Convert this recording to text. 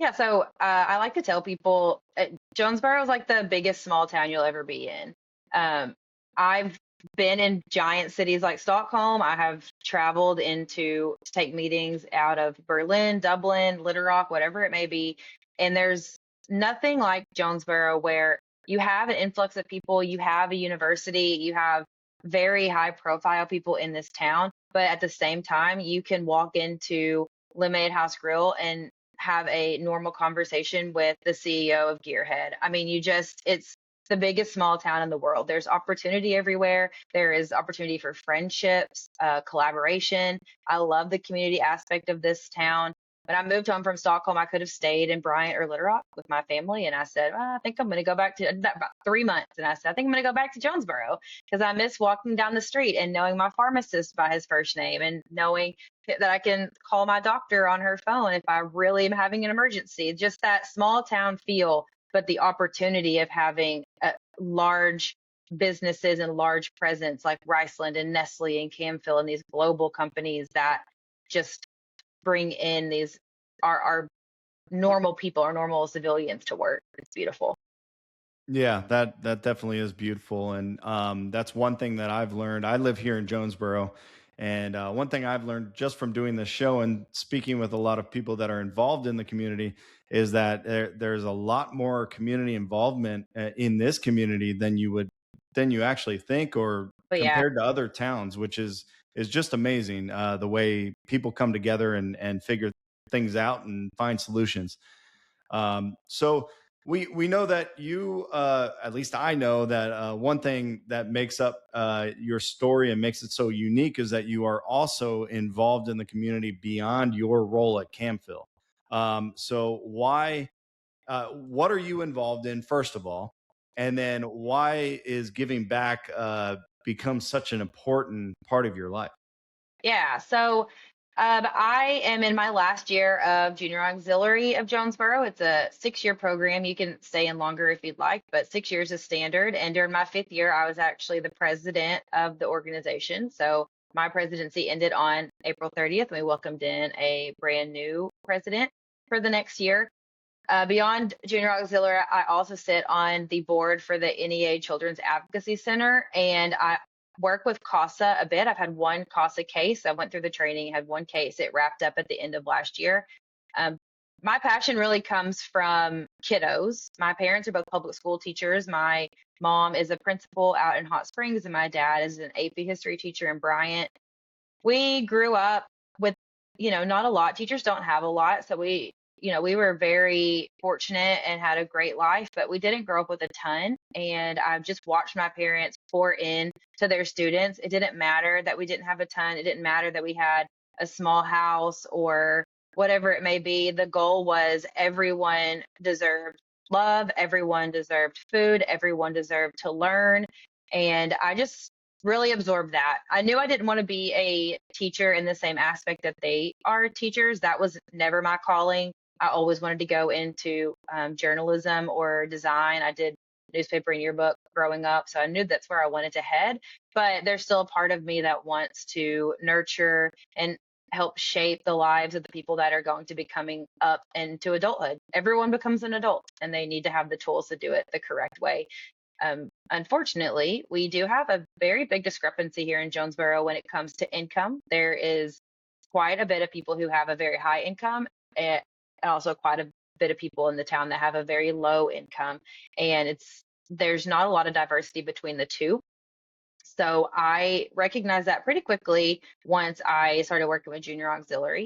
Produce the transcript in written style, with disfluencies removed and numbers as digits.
Yeah, so I like to tell people Jonesboro is like the biggest small town you'll ever be in. I've been in giant cities like Stockholm. I have traveled to take meetings out of Berlin, Dublin, Little Rock, whatever it may be. And there's nothing like Jonesboro where you have an influx of people, you have a university, you have very high profile people in this town, but at the same time, you can walk into Lemonade House Grill and have a normal conversation with the CEO of Gearhead. I mean, it's the biggest small town in the world. There's opportunity everywhere. There is opportunity for friendships, collaboration. I love the community aspect of this town. When I moved home from Stockholm, I could have stayed in Bryant or Little Rock with my family. And I said, well, I think I'm going to go back to about 3 months. And I said, I think I'm going to go back to Jonesboro because I miss walking down the street and knowing my pharmacist by his first name and knowing that I can call my doctor on her phone if I really am having an emergency. Just that small town feel, but the opportunity of having large businesses and large presence like Riceland and Nestle and Camfil and these global companies that just bring in these our normal people, our normal civilians to work. It's beautiful. Yeah, that definitely is beautiful, and that's one thing that I've learned. I live here in Jonesboro, and one thing I've learned just from doing this show and speaking with a lot of people that are involved in the community is that there's a lot more community involvement in this community than you actually think, or But yeah, compared to other towns, which is just amazing. The way people come together and figure things out and find solutions. So we know that you, at least I know that one thing that makes up your story and makes it so unique is that you are also involved in the community beyond your role at Camfil. So why? What are you involved in, first of all, and then why is giving back become such an important part of your life? yeah. So I am in my last year of Junior Auxiliary of Jonesboro. It's a 6-year program. You can stay in longer if you'd like, but 6 years is standard. And during my 5th year, I was actually the president of the organization. So my presidency ended on April 30th. We welcomed in a brand new president for the next year. Beyond Junior Auxiliary, I also sit on the board for the NEA Children's Advocacy Center, and I work with CASA a bit. I've had one CASA case. I went through the training, had one case. It wrapped up at the end of last year. Um, my passion really comes from kiddos. My parents are both public school teachers. My mom is a principal out in Hot Springs, and my dad is an AP history teacher in Bryant. We grew up with, not a lot. Teachers don't have a lot. So we were very fortunate and had a great life, but we didn't grow up with a ton. And I've just watched my parents pour in to their students. It didn't matter that we didn't have a ton. It didn't matter that we had a small house or whatever it may be. The goal was everyone deserved love. Everyone deserved food. Everyone deserved to learn. And I just really absorbed that. I knew I didn't want to be a teacher in the same aspect that they are teachers. That was never my calling. I always wanted to go into journalism or design. I did newspaper and yearbook growing up, so I knew that's where I wanted to head. But there's still a part of me that wants to nurture and help shape the lives of the people that are going to be coming up into adulthood. Everyone becomes an adult, and they need to have the tools to do it the correct way. Unfortunately, we do have a very big discrepancy here in Jonesboro when it comes to income. There is quite a bit of people who have a very high income and also quite a bit of people in the town that have a very low income. And there's not a lot of diversity between the two. So I recognized that pretty quickly once I started working with Junior Auxiliary.